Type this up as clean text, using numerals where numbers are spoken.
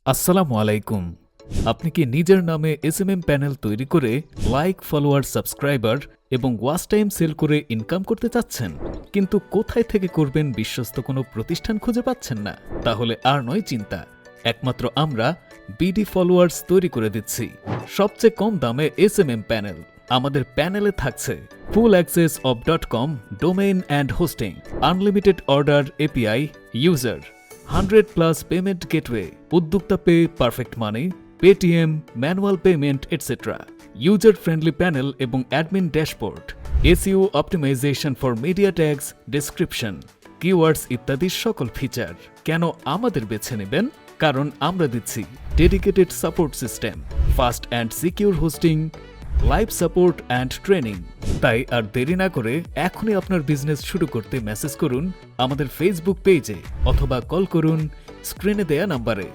আসসালামু আলাইকুম। আপনি কি নিজের নামে এসএমএম প্যানেল তৈরি করে লাইক, ফলোয়ার, সাবস্ক্রাইবার এবং ওয়াচ টাইম সেল করে ইনকাম করতে চাচ্ছেন, কিন্তু কোথায় থেকে করবেন বিশ্বস্ত কোনো প্রতিষ্ঠান খুঁজে পাচ্ছেন না? তাহলে আর নয় চিন্তা, একমাত্র আমরা বিডি ফলোয়ার্স তৈরি করে দিচ্ছি সবচেয়ে কম দামে এসএমএম প্যানেল। আমাদের প্যানেলে থাকছে full access of .com domain and hosting, unlimited order API, user 100+ payment gateway, উদ্যোক্তা pay, perfect money, Paytm, manual payment etcetera, user friendly panel এবং admin dashboard, SEO optimisation for media tags, description, keywords ইত্যাদি সকল feature. কেন আমাদের বেছে নেবেন? কারণ আমরা দিচ্ছি dedicated support system, fast and secure hosting, live support and training. তাই আর দেরি না করে এখনই আপনার বিজনেস শুরু করতে মেসেজ করুন আমাদের ফেসবুক পেজে অথবা কল করুন স্ক্রিনে দেয়া নাম্বারে।